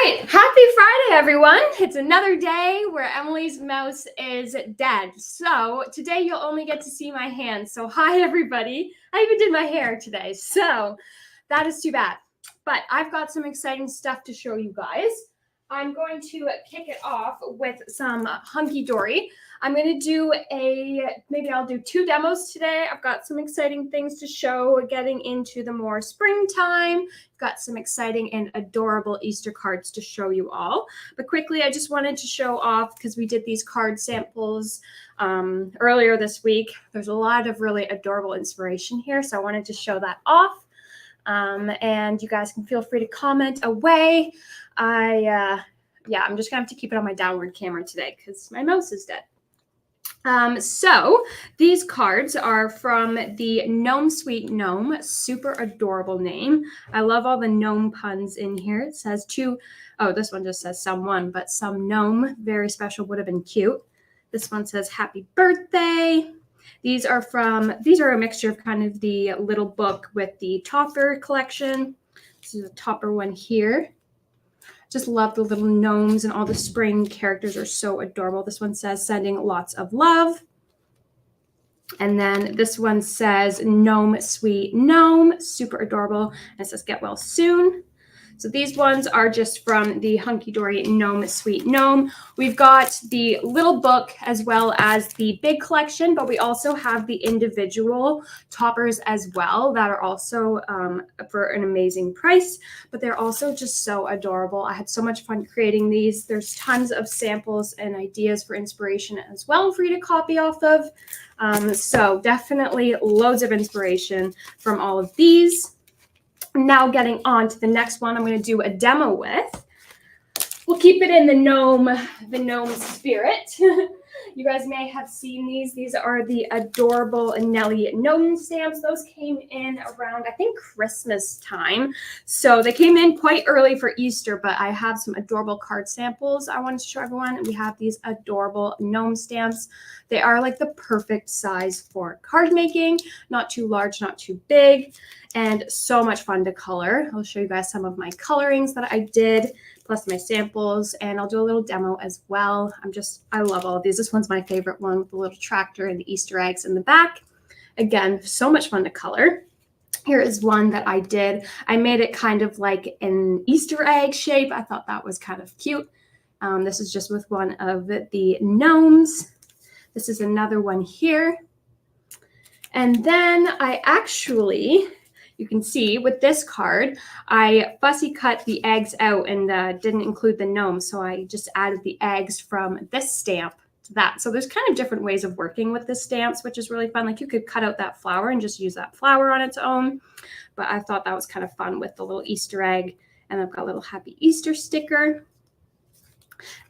right, happy Friday, everyone. It's another day where Emily's mouse is dead. So today you'll only get to see my hands. So hi, everybody. I even did my hair today. So that is too bad. But I've got some exciting stuff to show you guys. I'm going to kick it off with some hunky-dory. I'm going to do maybe I'll do 2 demos today. I've got some exciting things to show, getting into the more springtime. Got some exciting and adorable Easter cards to show you all. But quickly, I just wanted to show off, because we did these card samples earlier this week. There's a lot of really adorable inspiration here, so I wanted to show that off. And you guys can feel free to comment away. I'm just gonna have to keep it on my downward camera today because my mouse is dead. So these cards are from the Gnome Sweet Gnome, super adorable name. I love all the gnome puns in here. It says this one just says someone, but some gnome, very special, would have been cute. This one says happy birthday. These are a mixture of kind of the little book with the topper collection. This is a topper one here. Just love the little gnomes, and all the spring characters are so adorable. This one says sending lots of love. And then this one says Gnome Sweet Gnome, super adorable. And it says get well soon. So these ones are just from the Hunky Dory Gnome Sweet Gnome. We've got the little book as well as the big collection, but we also have the individual toppers as well that are also for an amazing price, but they're also just so adorable. I had so much fun creating these. There's tons of samples and ideas for inspiration as well for you to copy off of. So definitely loads of inspiration from all of these. Now getting on to the next one I'm going to do a demo with. We'll keep it in the gnome spirit. You guys may have seen these. These are the adorable Nelly gnome stamps. Those came in around, I think, Christmas time. So they came in quite early for Easter, but I have some adorable card samples I wanted to show everyone. We have these adorable gnome stamps. They are like the perfect size for card making. Not too large, not too big, and so much fun to color. I'll show you guys some of my colorings that I did, plus my samples, and I'll do a little demo as well. I love all of these. This one's my favorite one with the little tractor and the Easter eggs in the back. Again, so much fun to color. Here is one that I did. I made it kind of like an Easter egg shape. I thought that was kind of cute. This is just with one of the gnomes. This is another one here. And then you can see with this card, I fussy cut the eggs out and didn't include the gnomes. So I just added the eggs from this stamp to that. So there's kind of different ways of working with the stamps, which is really fun. Like you could cut out that flower and just use that flower on its own. But I thought that was kind of fun with the little Easter egg. And I've got a little Happy Easter sticker.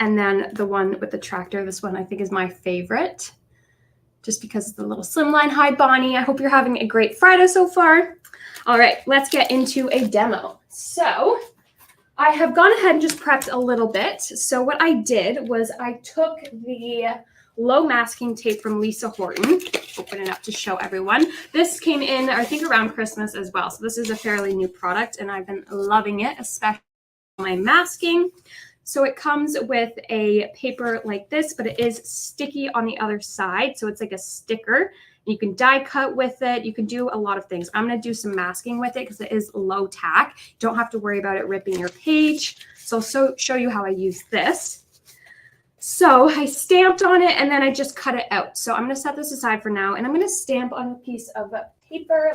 And then the one with the tractor, this one I think is my favorite, just because of the little slimline. Hi, Bonnie. I hope you're having a great Friday so far. All right, let's get into a demo. So I have gone ahead and just prepped a little bit. So what I did was I took the low masking tape from Lisa Horton, open it up to show everyone. This came in, I think, around Christmas as well. So this is a fairly new product and I've been loving it, especially my masking. So it comes with a paper like this, but it is sticky on the other side. So it's like a sticker. You can die cut with it. You can do a lot of things. I'm going to do some masking with it because it is low tack. You don't have to worry about it ripping your page. So I'll show you how I use this. So I stamped on it and then I just cut it out. So I'm going to set this aside for now and I'm going to stamp on a piece of paper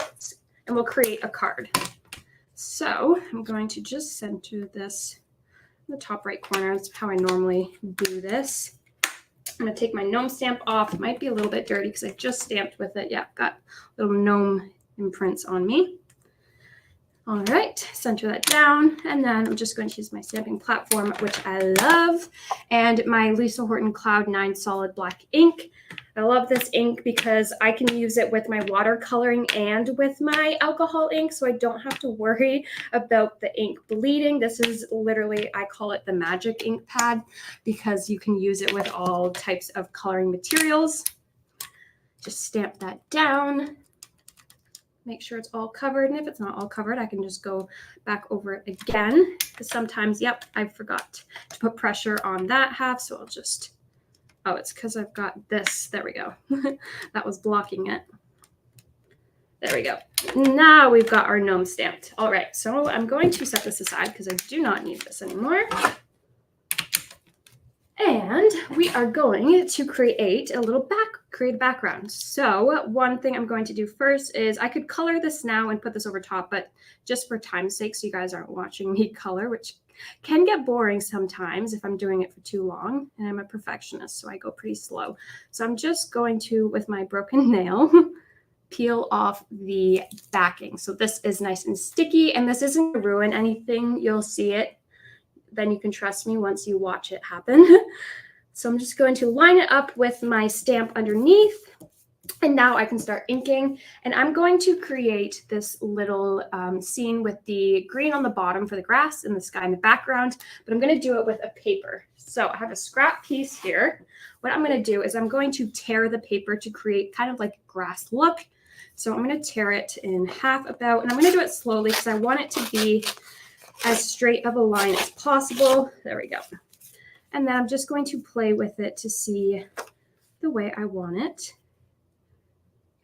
and we'll create a card. So I'm going to just center this in the top right corner. That's how I normally do this. I'm going to take my gnome stamp off. It might be a little bit dirty because I just stamped with it. Yeah, got little gnome imprints on me. All right, center that down. And then I'm just going to use my stamping platform, which I love, and my Lisa Horton Cloud 9 solid black ink. I love this ink because I can use it with my watercoloring and with my alcohol ink, so I don't have to worry about the ink bleeding. This is literally, I call it the magic ink pad because you can use it with all types of coloring materials. Just stamp that down. make sure it's all covered. And if it's not all covered, I can just go back over it again. Because sometimes, yep, I forgot to put pressure on that half. So I'll just, oh, it's because I've got this. There we go. That was blocking it. There we go. Now we've got our gnome stamped. All right, so I'm going to set this aside because I do not need this anymore. And we are going to create a background. So one thing I'm going to do first is I could color this now and put this over top, but just for time's sake, so you guys aren't watching me color, which can get boring sometimes if I'm doing it for too long. And I'm a perfectionist, so I go pretty slow. So I'm just going to, with my broken nail, peel off the backing. So this is nice and sticky, and this isn't going to ruin anything. You'll see it. Then you can trust me once you watch it happen. So I'm just going to line it up with my stamp underneath. And now I can start inking. And I'm going to create this little scene with the green on the bottom for the grass and the sky in the background. But I'm going to do it with a paper. So I have a scrap piece here. What I'm going to do is I'm going to tear the paper to create kind of like a grass look. So I'm going to tear it in half about, and I'm going to do it slowly because I want it to be as straight of a line as possible. There we go. And then I'm just going to play with it to see the way I want it.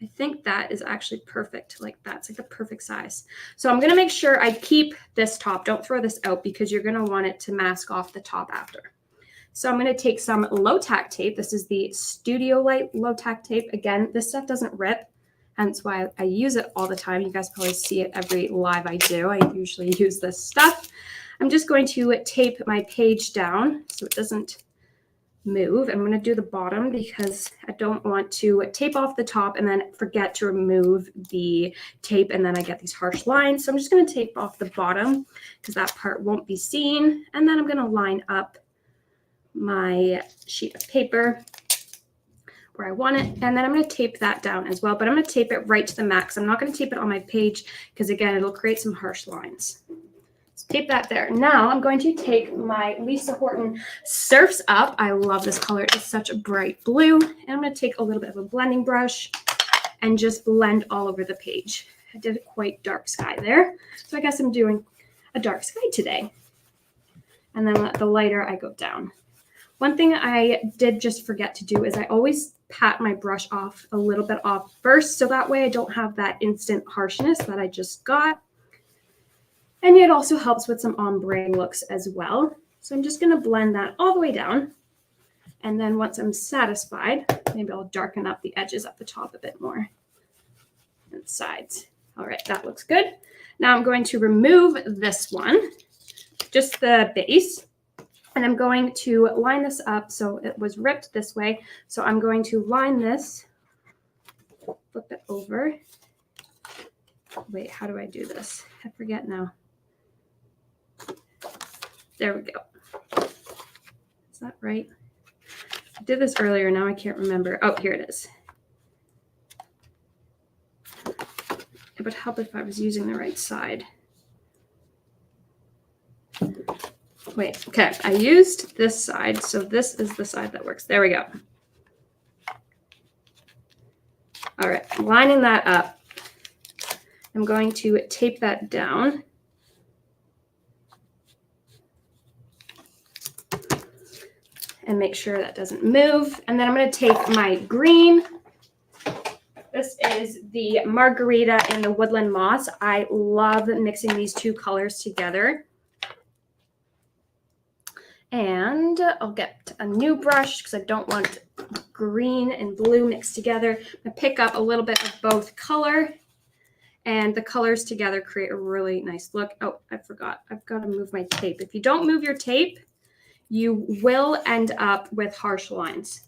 I think that is actually perfect. Like that's like the perfect size. So I'm going to make sure I keep this top. Don't throw this out because you're going to want it to mask off the top after. So I'm going to take some low-tack tape. This is the Studio Light low-tack tape. Again, this stuff doesn't rip. Hence why I use it all the time. You guys probably see it every live I do. I usually use this stuff. I'm just going to tape my page down so it doesn't move. I'm going to do the bottom because I don't want to tape off the top and then forget to remove the tape and then I get these harsh lines. So I'm just going to tape off the bottom because that part won't be seen. And then I'm going to line up my sheet of paper where I want it. And then I'm going to tape that down as well, but I'm going to tape it right to the max. I'm not going to tape it on my page because again, it'll create some harsh lines. So tape that there. Now I'm going to take my Lisa Horton Surfs Up. I love this color. It's such a bright blue. And I'm going to take a little bit of a blending brush and just blend all over the page. I did a quite dark sky there. So I guess I'm doing a dark sky today. And then let the lighter I go down. One thing I did just forget to do is I always pat my brush off a little bit off first, so that way I don't have that instant harshness that I just got. And it also helps with some ombre looks as well. So I'm just going to blend that all the way down. And then once I'm satisfied, maybe I'll darken up the edges at the top a bit more and sides. All right, that looks good. Now I'm going to remove this one, just the base. And I'm going to line this up so it was ripped this way. So I'm going to line this, flip it over. Wait, how do I do this? I forget now. There we go. Is that right? I did this earlier. Now I can't remember. Oh, here it is. It would help if I was using the right side. Wait, okay, I used this side, so this is the side that works. There we go. All right, lining that up. I'm going to tape that down. And make sure that doesn't move. And then I'm going to take my green. This is the Margarita and the Woodland Moss. I love mixing these two colors together. And I'll get a new brush because I don't want green and blue mixed together. I'm going to pick up a little bit of both color, and the colors together create a really nice look. Oh, I forgot. I've got to move my tape. If you don't move your tape, you will end up with harsh lines.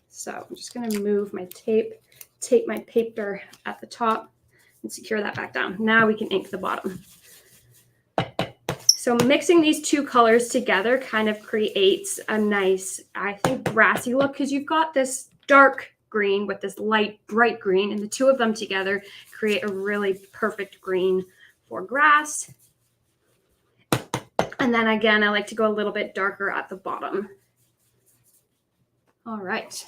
So I'm just going to move my tape, tape my paper at the top, and secure that back down. Now we can ink the bottom. So mixing these two colors together kind of creates a nice, I think, grassy look because you've got this dark green with this light, bright green, and the two of them together create a really perfect green for grass. And then again, I like to go a little bit darker at the bottom. All right.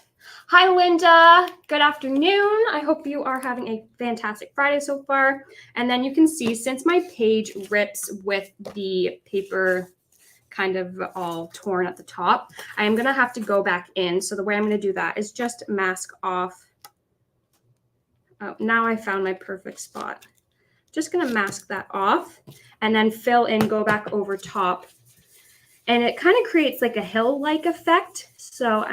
Hi, Linda. Good afternoon. I hope you are having a fantastic Friday so far. And then you can see, since my page rips with the paper kind of all torn at the top, I am going to have to go back in. So the way I'm going to do that is just mask off. Oh, now I found my perfect spot. Just going to mask that off and then fill in, go back over top. And it kind of creates like a hill-like effect. So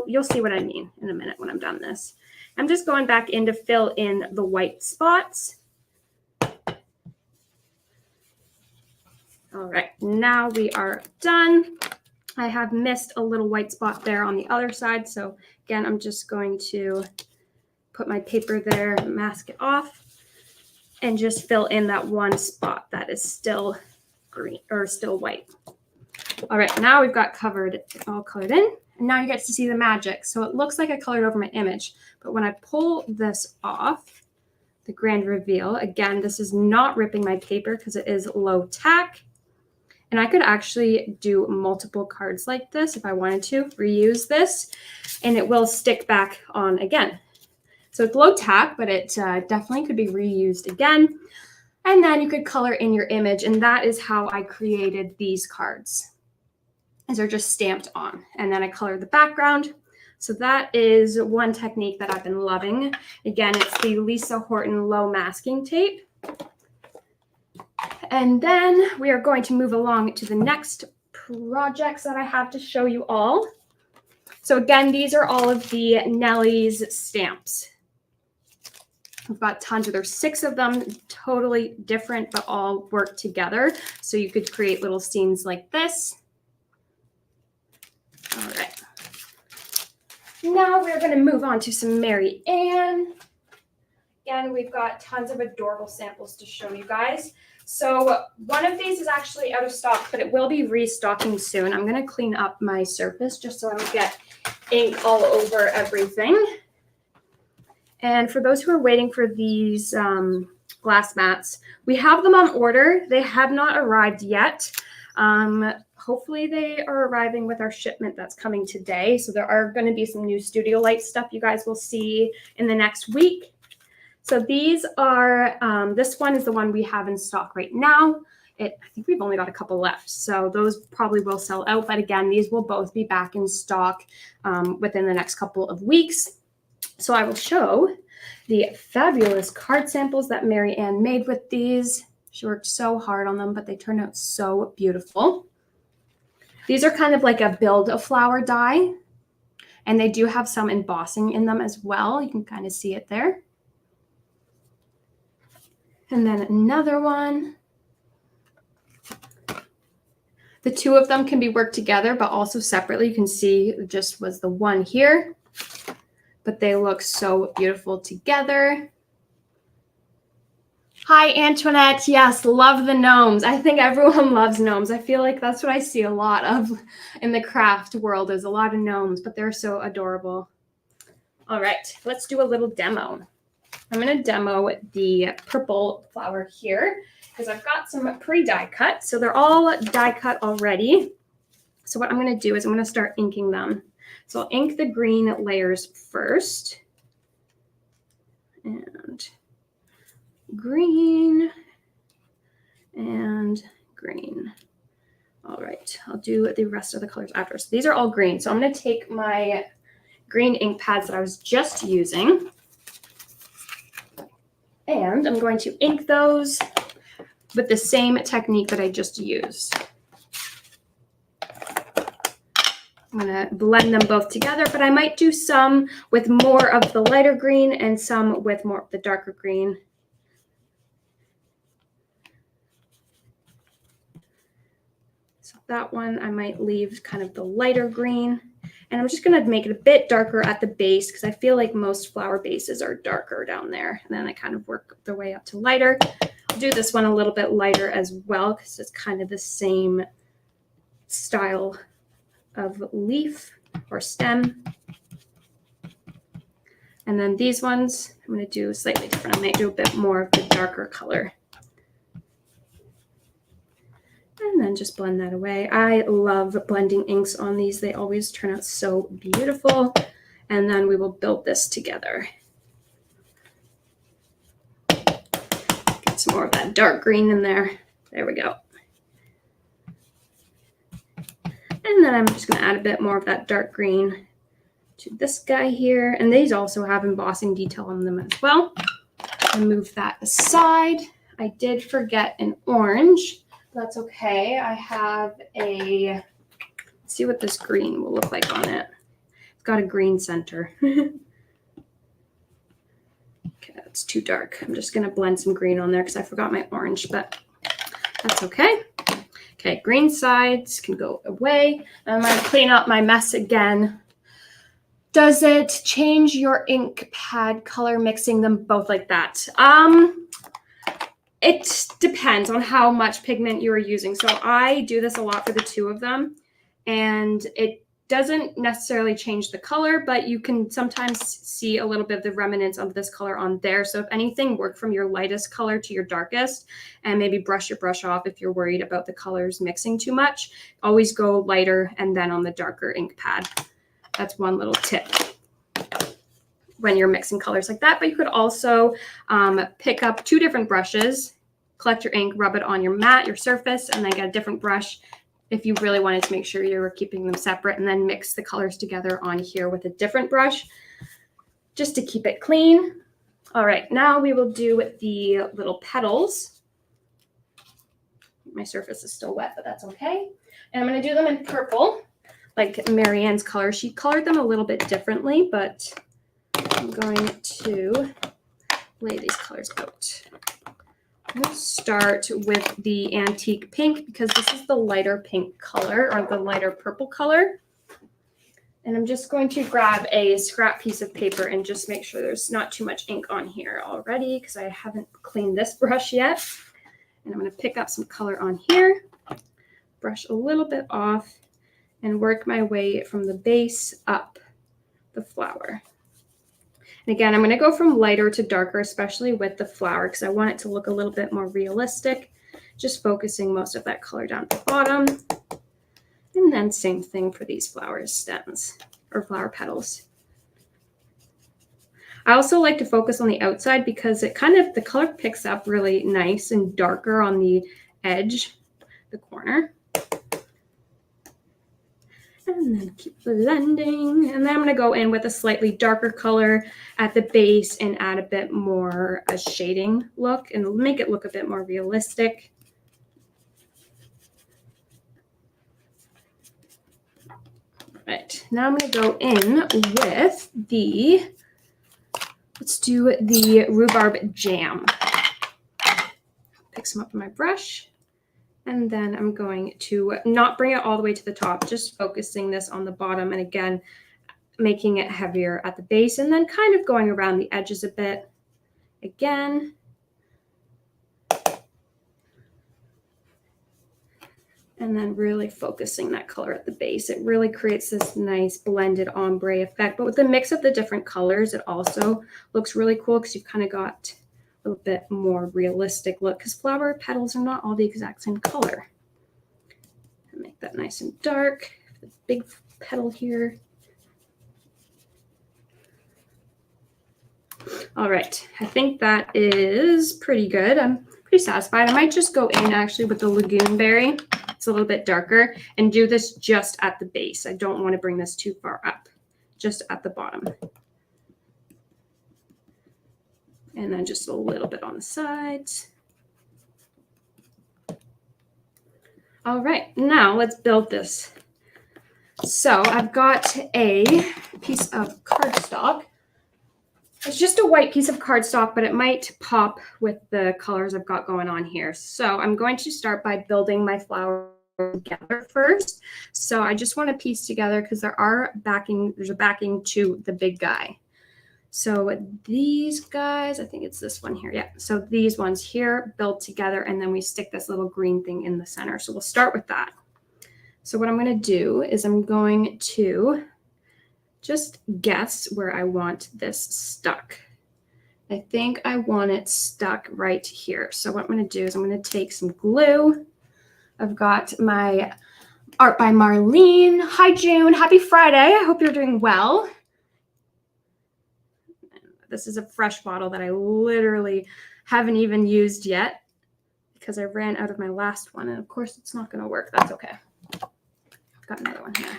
you'll see what I mean in a minute when I'm done this. I'm just going back in to fill in the white spots. All right, now we are done. I have missed a little white spot there on the other side. So again, I'm just going to put my paper there, mask it off, and just fill in that one spot that is still green or still white. All right, now we've got all colored in, and now you get to see the magic. So it looks like I colored over my image, but when I pull this off, the grand reveal, again, this is not ripping my paper because it is low tack. And I could actually do multiple cards like this if I wanted to, reuse this, and it will stick back on again. So it's low tack, but it definitely could be reused again. And then you could color in your image, and that is how I created these cards. These are just stamped on, and then I colored the background. So that is one technique that I've been loving. Again, it's the Lisa Horton low masking tape. And then we are going to move along to the next projects that I have to show you all. So again, these are all of the Nellie's stamps. I've got tons of, there's 6 of them, totally different, but all work together. So you could create little scenes like this. All right. Now we're going to move on to some Mary Ann. Again, we've got tons of adorable samples to show you guys. So one of these is actually out of stock, but it will be restocking soon. I'm going to clean up my surface just so I don't get ink all over everything. And for those who are waiting for these glass mats, we have them on order. They have not arrived yet. Hopefully they are arriving with our shipment that's coming today. So there are going to be some new Studio Light stuff you guys will see in the next week. So these are, this one is the one we have in stock right now. I think we've only got a couple left, so those probably will sell out. But again, these will both be back in stock within the next couple of weeks. So I will show the fabulous card samples that Mary Ann made with these. She worked so hard on them, but they turned out so beautiful. These are kind of like a build-a-flower die, and they do have some embossing in them as well. You can kind of see it there. And then another one. The 2 of them can be worked together, but also separately. You can see it just was the one here, but they look so beautiful together. Hi, Antoinette. Yes, love the gnomes. I think everyone loves gnomes. I feel like that's what I see a lot of in the craft world, is a lot of gnomes, but they're so adorable. All right, let's do a little demo. I'm going to demo the purple flower here because I've got some pre-die cut. So they're all die cut already. So what I'm going to do is I'm going to start inking them. So I'll ink the green layers first. And green and green. All right, I'll do the rest of the colors after. So these are all green. So I'm going to take my green ink pads that I was just using, and I'm going to ink those with the same technique that I just used. I'm going to blend them both together, but I might do some with more of the lighter green and some with more of the darker green. So that one I might leave kind of the lighter green, and I'm just going to make it a bit darker at the base because I feel like most flower bases are darker down there, and then I kind of work their way up to lighter. I'll do this one a little bit lighter as well because it's kind of the same style of leaf or stem. And then these ones I'm going to do slightly different. I might do a bit more of the darker color. And then just blend that away. I love blending inks on these. They always turn out so beautiful. and then we will build this together. Get some more of that dark green in there. There we go. And then I'm just going to add a bit more of that dark green to this guy here. And these also have embossing detail on them as well. And move that aside. I did forget an orange. That's okay. I have a, let's see what this green will look like on it. It's got a green center. Okay, that's too dark. I'm just going to blend some green on there because I forgot my orange, but that's okay. Okay, green sides can go away. I'm going to clean up my mess again. Does it change your ink pad color mixing them both like that? It depends on how much pigment you are using. So I do this a lot for the two of them, and it doesn't necessarily change the color, but you can sometimes see a little bit of the remnants of this color on there. So if anything, work from your lightest color to your darkest, and maybe brush your brush off if you're worried about the colors mixing too much. Always go lighter and then on the darker ink pad. That's one little tip when you're mixing colors like that. But you could also pick up two different brushes, collect your ink, rub it on your mat, your surface, and then get a different brush if you really wanted to make sure you were keeping them separate, and then mix the colors together on here with a different brush just to keep it clean. All right, now we will do the little petals. My surface is still wet, but that's okay. And I'm going to do them in purple, like Marianne's color. She colored them a little bit differently, but I'm going to lay these colors out. I'm going to start with the antique pink because this is the lighter pink color, or the lighter purple color. And I'm just going to grab a scrap piece of paper and just make sure there's not too much ink on here already because I haven't cleaned this brush yet. And I'm going to pick up some color on here, brush a little bit off, and work my way from the base up the flower. And again, I'm going to go from lighter to darker, especially with the flower, because I want it to look a little bit more realistic, just focusing most of that color down at the bottom. And then same thing for these flower stems or flower petals. I also like to focus on the outside because it the color picks up really nice and darker on the edge, the corner. And then keep blending. And then I'm going to go in with a slightly darker color at the base and add a bit more a shading look and make it look a bit more realistic. Right, now I'm going to go in with let's do the rhubarb jam. Pick some up in my brush. And then I'm going to not bring it all the way to the top, just focusing this on the bottom. And again, making it heavier at the base and then kind of going around the edges a bit. Again. And then really focusing that color at the base. It really creates this nice blended ombre effect. But with the mix of the different colors, it also looks really cool because you've kind of got a little bit more realistic look because flower petals are not all the exact same color. And make that nice and dark. The big petal here. All right, I think that is pretty good. I'm pretty satisfied. I might just go in actually with the Lagoon Berry. It's a little bit darker and do this just at the base. I don't want to bring this too far up, just at the bottom. And then just a little bit on the sides. All right, now let's build this. So I've got a piece of cardstock. It's just a white piece of cardstock, but it might pop with the colors I've got going on here. So I'm going to start by building my flower together first. So I just want to piece together because there's a backing to the big guy. So these guys, I think it's this one here. Yeah. So these ones here build together and then we stick this little green thing in the center. So we'll start with that. So what I'm going to do is I'm going to just guess where I want this stuck. I think I want it stuck right here. So what I'm going to do is I'm going to take some glue. I've got my art by Marlene. Hi, June. Happy Friday. I hope you're doing well. This is a fresh bottle that I literally haven't even used yet because I ran out of my last one. And of course it's not going to work. That's okay. I've got another one here.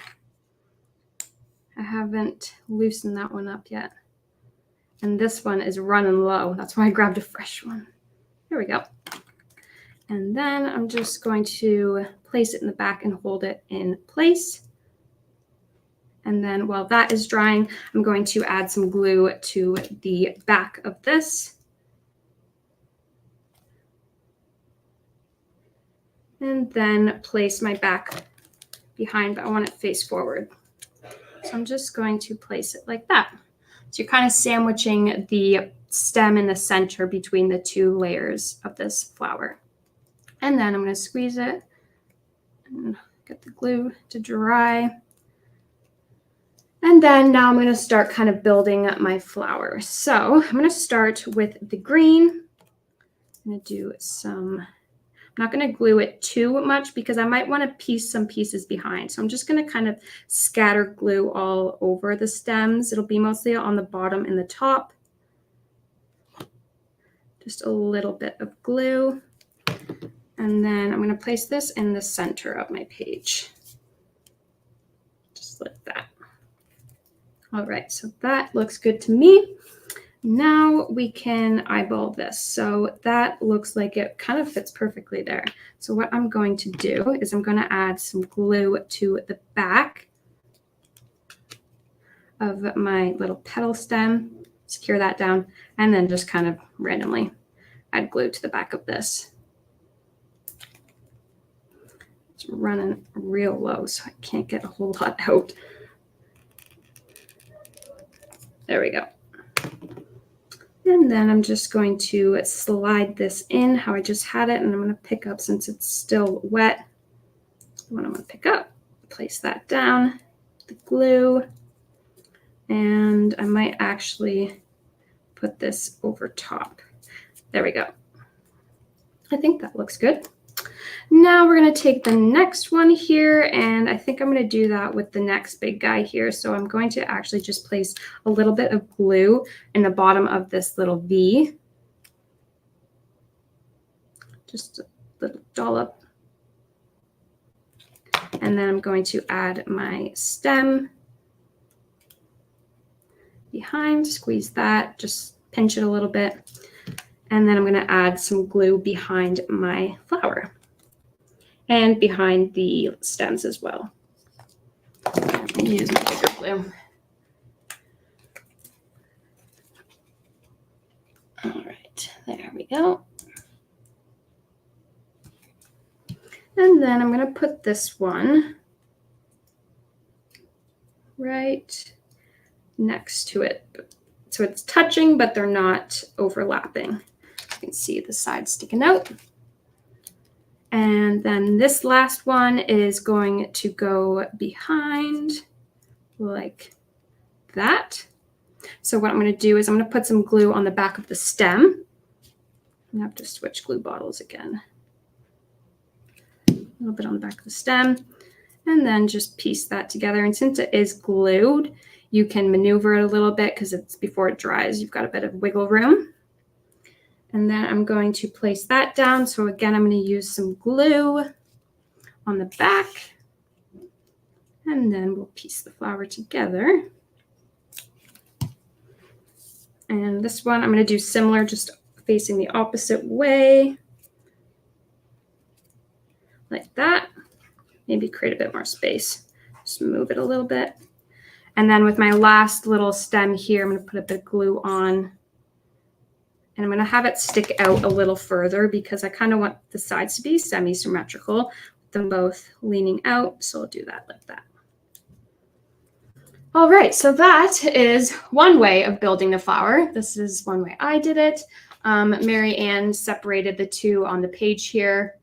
I haven't loosened that one up yet. And this one is running low. That's why I grabbed a fresh one. There we go. And then I'm just going to place it in the back and hold it in place. And then while that is drying, I'm going to add some glue to the back of this. And then place my back behind, but I want it face forward. So I'm just going to place it like that. So you're kind of sandwiching the stem in the center between the two layers of this flower. And then I'm going to squeeze it and get the glue to dry. And then now I'm going to start kind of building up my flower. So I'm going to start with the green. I'm going to do some, I'm not going to glue it too much because I might want to piece some pieces behind. So I'm just going to kind of scatter glue all over the stems. It'll be mostly on the bottom and the top. Just a little bit of glue. And then I'm going to place this in the center of my page. Just like that. All right, so that looks good to me. Now we can eyeball this. So that looks like it kind of fits perfectly there. So what I'm going to do is I'm going to add some glue to the back of my little petal stem, secure that down, and then just kind of randomly add glue to the back of this. It's running real low, so I can't get a whole lot out. There we go. And then I'm just going to slide this in how I just had it, and I'm going to pick up, since it's still wet, what I'm going to pick up, place that down, the glue, and I might actually put this over top. There we go. I think that looks good. Now we're going to take the next one here, and I think I'm going to do that with the next big guy here. So I'm going to actually just place a little bit of glue in the bottom of this little V. Just a little dollop. And then I'm going to add my stem behind, squeeze that, just pinch it a little bit. And then I'm going to add some glue behind my flower and behind the stems as well. Use my bigger glue. All right, there we go. And then I'm going to put this one right next to it. So it's touching, but they're not overlapping. You can see the side sticking out. And then this last one is going to go behind like that. So what I'm going to do is I'm going to put some glue on the back of the stem. I have to switch glue bottles again. A little bit on the back of the stem, and then just piece that together. And since it is glued, you can maneuver it a little bit because it's before it dries. You've got a bit of wiggle room. And then I'm going to place that down. So again, I'm going to use some glue on the back. And then we'll piece the flower together. And this one I'm going to do similar, just facing the opposite way. Like that. Maybe create a bit more space. Just move it a little bit. And then with my last little stem here, I'm going to put a bit of glue on. And I'm going to have it stick out a little further because I kind of want the sides to be semi-symmetrical, with them both leaning out. So I'll do that like that. All right, so that is one way of building the flower. This is one way I did it. Mary Ann separated the two on the page here.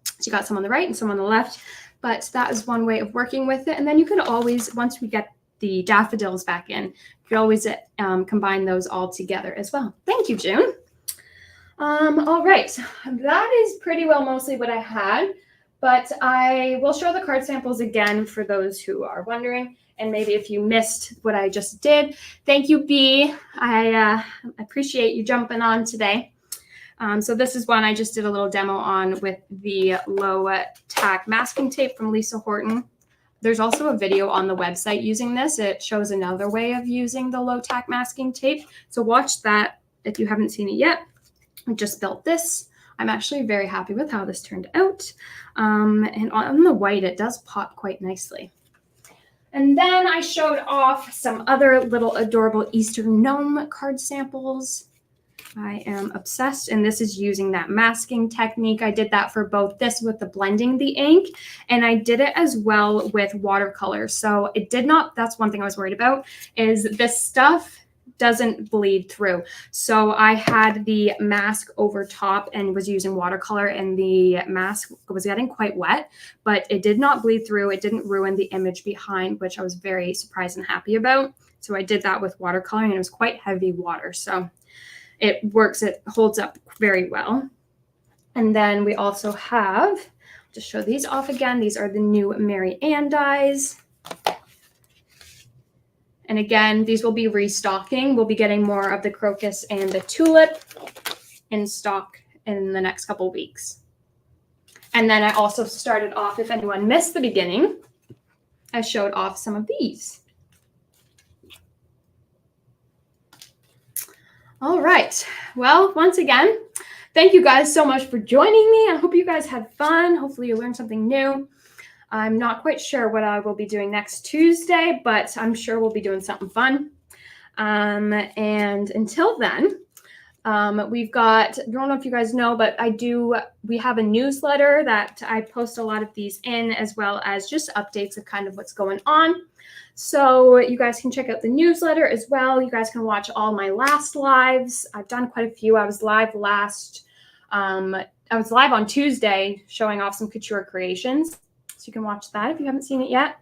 So you got some on the right and some on the left, but that is one way of working with it. And then you could always, once we get the daffodils back in, you could always combine those all together as well. Thank you, June. All right, that is pretty well mostly what I had, But I will show the card samples again for those who are wondering. And maybe if you missed what I just did, thank you, B. I appreciate you jumping on today. So this is one I just did a little demo on with the low tack masking tape from Lisa Horton. There's also a video on the website using this. It shows another way of using the low tack masking tape. So watch that if you haven't seen it yet. I just built this. I'm actually very happy with how this turned out. And on the white, it does pop quite nicely. And then I showed off some other little adorable Easter gnome card samples. I am obsessed, and this is using that masking technique. I did that for both this with the blending the ink, and I did it as well with watercolor. So it did not, that's one thing I was worried about, is this stuff doesn't bleed through. So I had the mask over top and was using watercolor, and the mask was getting quite wet, but it did not bleed through. It didn't ruin the image behind, which I was very surprised and happy about. So I did that with watercolor, and it was quite heavy water. So it works, it holds up very well. And then we also have, just show these off again. These are the new Mary Ann dies. And again, these will be restocking. We'll be getting more of the crocus and the tulip in stock in the next couple weeks. And then I also started off, if anyone missed the beginning, I showed off some of these. All right. Well, once again, thank you guys so much for joining me. I hope you guys had fun. Hopefully you learned something new. I'm not quite sure what I will be doing next Tuesday, but I'm sure we'll be doing something fun. And until then, we've got, I don't know if you guys know, but we have a newsletter that I post a lot of these in, as well as just updates of kind of what's going on. So you guys can check out the newsletter as well. You guys can watch all my last lives. I've done quite a few. I was live on Tuesday showing off some couture creations. So you can watch that if you haven't seen it yet.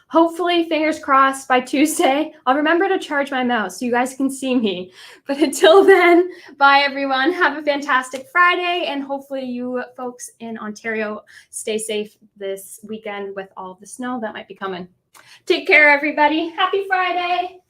Hopefully, fingers crossed, by Tuesday, I'll remember to charge my mouse so you guys can see me. But until then, bye everyone. Have a fantastic Friday, and hopefully you folks in Ontario stay safe this weekend with all the snow that might be coming. Take care, everybody. Happy Friday.